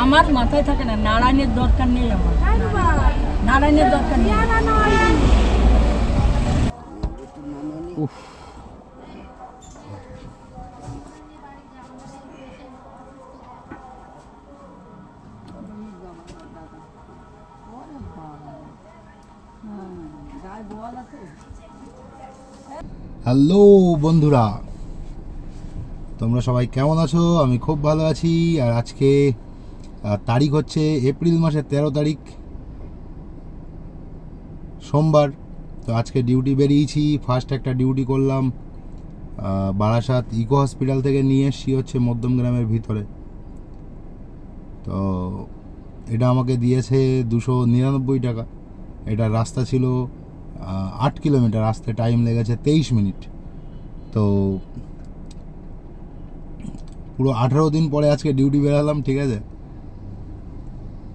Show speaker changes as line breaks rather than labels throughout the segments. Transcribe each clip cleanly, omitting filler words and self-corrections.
আমার মাথায় থাকে না, নারায়ণের দরকার নেই আমার, নারায়ণের দরকার নেই।
উফ, হ্যালো বন্ধুরা, তোমরা সবাই কেমন আছো? আমি খুব ভালো আছি। আর আজকে তারিখ হচ্ছে এপ্রিল মাসের 13 তারিখ, সোমবার। তো আজকে ডিউটি বেরিয়েছি। ফার্স্ট একটা ডিউটি করলাম বারাসাত ইকো হসপিটাল থেকে, নিয়ে এসছি হচ্ছে মধ্যমগ্রামের ভিতরে। তো এটা আমাকে দিয়েছে 299 টাকা। এটার রাস্তা ছিল 8 কিলোমিটার, আসতে টাইম লেগেছে 23 মিনিট। তো পুরো 18 দিন পরে আজকে ডিউটি বেরালাম, ঠিক আছে।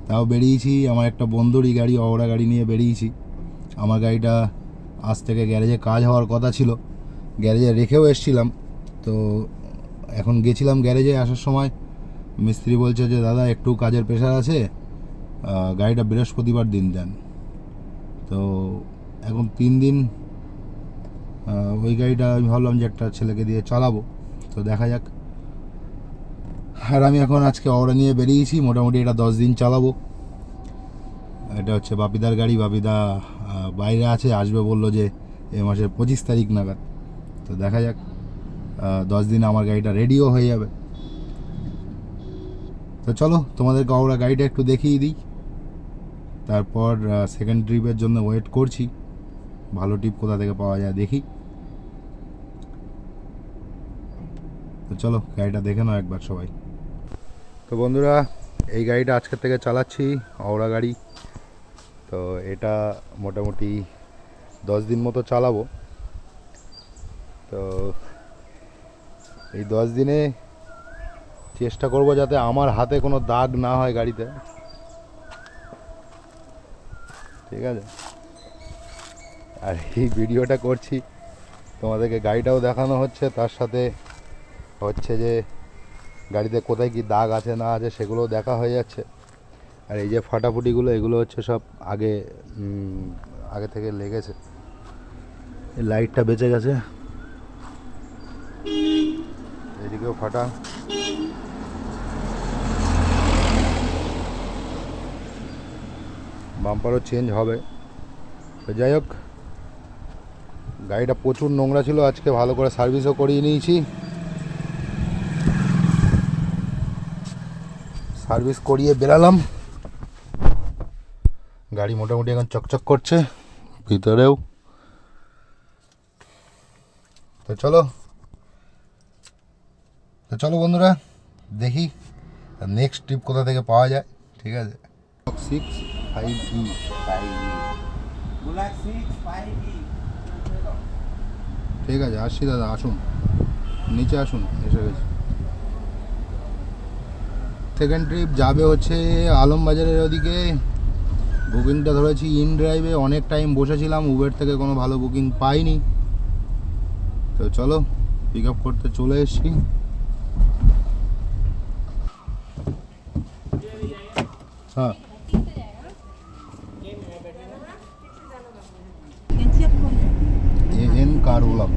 তাও বেরিয়েছি আমার একটা বন্ধুরই গাড়ি, অওরা গাড়ি নিয়ে বেরিয়েছি। আমার গাড়িটা আজ থেকে গ্যারেজে কাজ হওয়ার কথা ছিল, গ্যারেজে রেখেও এসছিলাম। তো এখন গেছিলাম গ্যারেজে, আসার সময় মিস্ত্রি বলছে যে দাদা একটু কাজের প্রেশার আছে, গাড়িটা বৃহস্পতিবার দিন দেন। তো এখন 3 দিন ওই গাড়িটা আমি ভাবলাম যে একটা ছেলেকে দিয়ে চালাবো, তো দেখা যাক। আর আমি এখন আজকে অওরা নিয়ে বেরিয়েছি, মোটামুটি এটা 10 দিন চালাবো। এটা হচ্ছে বাপিদার গাড়ি, বাপিদা বাইরে আছে, আসবে বললো যে এ মাসের 25 তারিখ নাগাদ। তো দেখা যাক, 10 দিন আমার গাড়িটা রেডিও হয়ে যাবে। তো চলো তোমাদেরকে অওরা গাড়িটা একটু দেখিয়ে দিই, তারপর সেকেন্ড ট্রিপের জন্য ওয়েট করছি। ভালো টিপ কোথা থেকে পাওয়া যায় দেখি। তো চলো গাড়িটা দেখে নাও একবার সবাই। তো বন্ধুরা, এই গাড়িটা আজকের থেকে চালাচ্ছি, অওরা গাড়ি। তো এটা মোটামুটি 10 দিন মতো চালাবো। তো এই 10 দিনে চেষ্টা করব যাতে আমার হাতে কোনো দাগ না হয় গাড়িতে, ঠিক আছে। আর এই ভিডিওটা করছি, তোমাদেরকে গাড়িটাও দেখানো হচ্ছে, তার সাথে হচ্ছে যে গাড়িতে কোথায় কি দাগ আছে না আছে সেগুলোও দেখা হয়ে যাচ্ছে। আর এই যে ফাটাফুটিগুলো, এগুলো হচ্ছে সব আগে থেকে লেগেছে। এই লাইটটা বেঁচে গেছে, এদিকেও ফাটা। বাম্পারও চেঞ্জ হবে। তো যাই হোক, গাড়িটা প্রচুর নোংরা ছিল, আজকে ভালো করে সার্ভিসও করিয়ে নিয়েছি। সার্ভিস করিয়ে বেরালাম, গাড়ি মোটামুটি এখন চকচক করছে ভিতরেও। তো চলো বন্ধুরা, দেখি নেক্সট ট্রিপ কোথা থেকে পাওয়া যায়, ঠিক আছে। 6-5E ঠিক আছে, আসছি দাদা, আসুন নিচে আসুন, এসে গেছি। সেকেন্ড ট্রিপ যাবে হচ্ছে আলমবাজারের ওদিকে। বুকিংটা ধরেছি ইন ড্রাইভে, অনেক টাইম বসেছিলাম, উবের থেকে কোনো ভালো বুকিং পাইনি। তো চলো পিক আপ করতে চলে এসেছি। হ্যাঁ, AN कारवलक,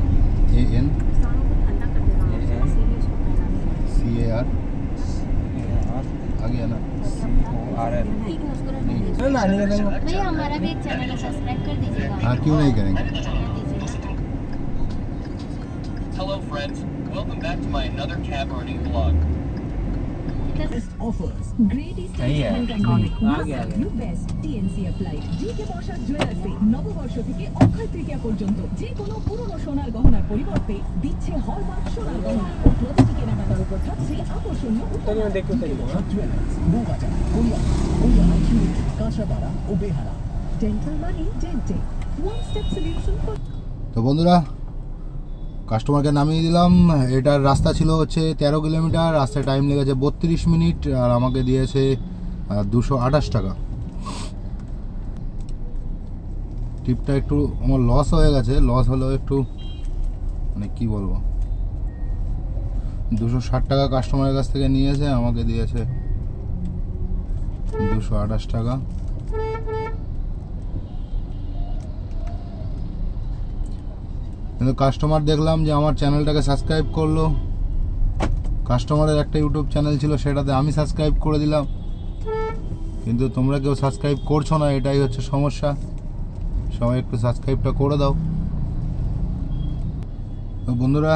AN CAR आ गया ना, CORL
भैया हमारा भी एक चैनल है, सब्सक्राइब कर दीजिएगा।
हाँ, क्यों नहीं करेंगे।
Hello friends, welcome back to my another cab earning vlog.
offers, great establishment and you best TNC applied. JK Bosha Jewelers এ নববর্ষ থেকে অক্ষয় তৃতীয়া পর্যন্ত যে কোনো পুরনো সোনার গহনার পরিবর্তে দিচ্ছে হলমার্ক সোনার গহনা ও প্রতিটি কেনাকাটার উপর থাকছে আকর্ষণীয় উপহার। Jewellers, Bowbazar, Haryana, Kanchrapara O Behala. Dental money ডেন্টে, one step solution for।
তো বন্ধুরা, কাস্টমারকে নামিয়ে দিলাম। এটার রাস্তা ছিল হচ্ছে 13 কিলোমিটার, রাস্তায় টাইম লেগেছে 32 মিনিট, আর আমাকে দিয়েছে 228 টাকা। ট্রিপটা একটু আমার লস হয়ে গেছে, লস হলেও একটু মানে কী বলবো, 260 টাকা কাস্টমারের কাছ থেকে নিয়েছে, আমাকে দিয়েছে 228 টাকা। কিন্তু কাস্টমার দেখলাম যে আমার চ্যানেলটাকে সাবস্ক্রাইব করলো। কাস্টমারের একটা ইউটিউব চ্যানেল ছিল, সেটাতে আমি সাবস্ক্রাইব করে দিলাম, কিন্তু তোমরা কেউ সাবস্ক্রাইব করছো না, এটাই হচ্ছে সমস্যা। সবাই একটু সাবস্ক্রাইবটা করে দাও। তো বন্ধুরা,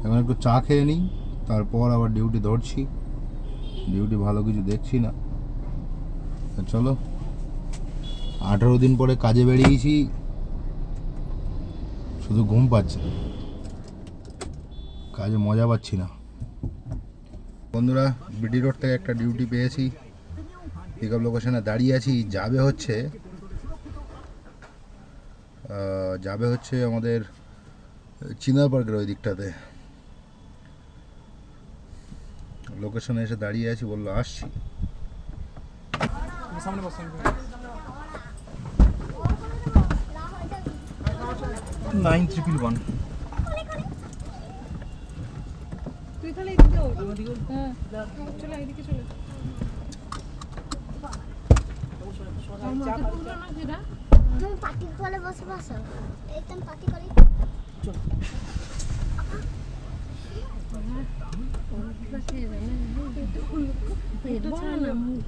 এখন একটু চা খেয়ে নিই, তারপর আবার ডিউটি ধরছি। ডিউটি ভালো কিছু দেখছি না। তো চলো, 18 দিন পরে কাজে বেরিয়েছি, শুধু ঘুম পাচ্ছে, কাজে মজা পাচ্ছি না। বন্ধুরা, বিডি রোড থেকে একটা ডিউটি পেয়েছি, পিক আপ লোকেশনে দাঁড়িয়ে আছি। যাবে হচ্ছে আমাদের চিনার পার্কের ওই দিকটাতে। লোকেশনে এসে দাঁড়িয়ে আছি, বললো আসছি।
তুই তাহলে এদিকে ওঠ। হ্যাঁ, চলে এদিকে চলে।
তুমি পার্টি করে বসে বসো, একদম পার্টি করে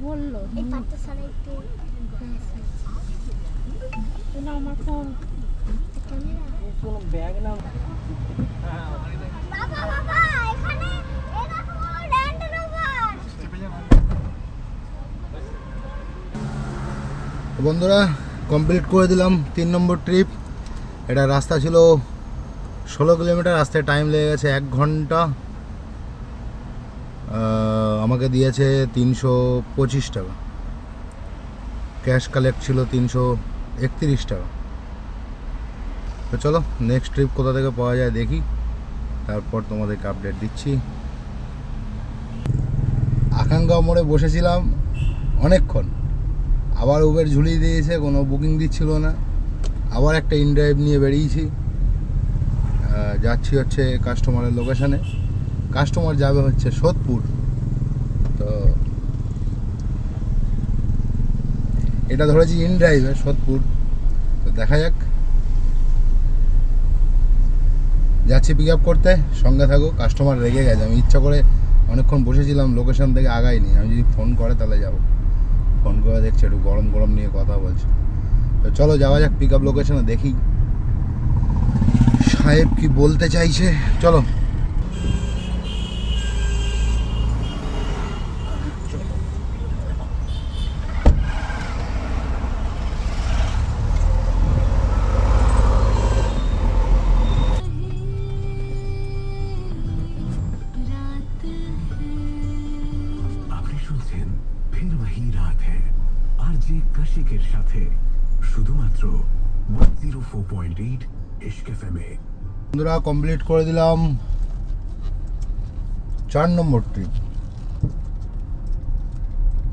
বললো এই পার্টি সারা একটু আমার ফোন ক্যামেরা বাবা বাবা এখানে এরকম ল্যান্ড রোভার।
বন্ধুরা, কমপ্লিট করে দিলাম 3 নম্বর ট্রিপ। এটা রাস্তা ছিল 16 কিলোমিটার, রাস্তায় টাইম লেগে গেছে 1 ঘন্টা। আমাকে দিয়েছে 325 টাকা, ক্যাশ কালেক্ট ছিল 331 টাকা। তো চলো, নেক্সট ট্রিপ কোথা থেকে পাওয়া যায় দেখি, তারপর তোমাদেরকে আপডেট দিচ্ছি। আকাঙ্ক্ষা মোড়ে বসেছিলাম অনেকক্ষণ, আবার উবের ঝুলিয়ে দিয়েছে, কোনো বুকিং দিচ্ছিল না। আবার একটা ইনড্রাইভ নিয়ে বেরিয়েছি, যাচ্ছি হচ্ছে কাস্টমারের লোকেশানে। কাস্টমার যাবে হচ্ছে সোদপুর। তো এটা ধরেছি ইনড্রাইভে সোদপুর। তো দেখা যাক, যাচ্ছি পিক আপ করতে, সঙ্গে থাকো। কাস্টমার রেগে গেছে, আমি ইচ্ছা করে অনেকক্ষণ বসেছিলাম, লোকেশান থেকে আগাইনি। আমি যদি ফোন করে তাহলে যাবো। ফোন করে দেখছি একটু গরম গরম নিয়ে কথা বলছে। তো চলো যাওয়া যাক পিক আপ লোকেশনে, দেখি সাহেব কি বলতে চাইছে। চলো।
আপনি শুনছেন ফির ওহি রাত হ্যায় আরজে কশিকের সাথে, শুধুমাত্র 104.8 ইশক এফএম এ।
বন্ধুরা, কমপ্লিট করে দিলাম 4 নম্বর ট্রিপ।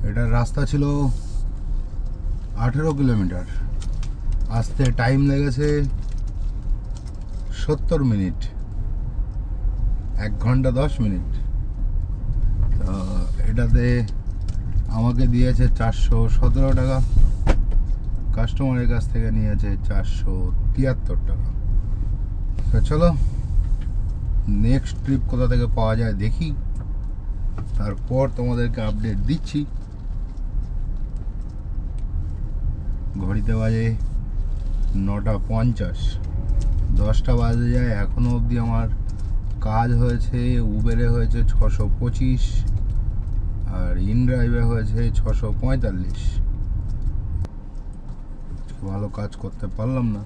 এটার রাস্তা ছিল 18 কিলোমিটার, আসতে টাইম লেগেছে 70 মিনিট, 1 ঘন্টা 10 মিনিট। তো এটাতে আমাকে দিয়েছে 417 টাকা, কাস্টমারের কাছ থেকে নিয়েছে 473 টাকা। তো চলো, নেক্সট ট্রিপ কোথা থেকে পাওয়া যায় দেখি, তারপর তোমাদেরকে আপডেট দিচ্ছি। ঘড়িতে বাজে 9:50, 10টা বাজে যায়। এখনও অবধি আমার কাজ হয়েছে, উবেরে হয়েছে 625, আর ইনড্রাইভে হয়েছে 645। ভালো কাজ করতে পারলাম না।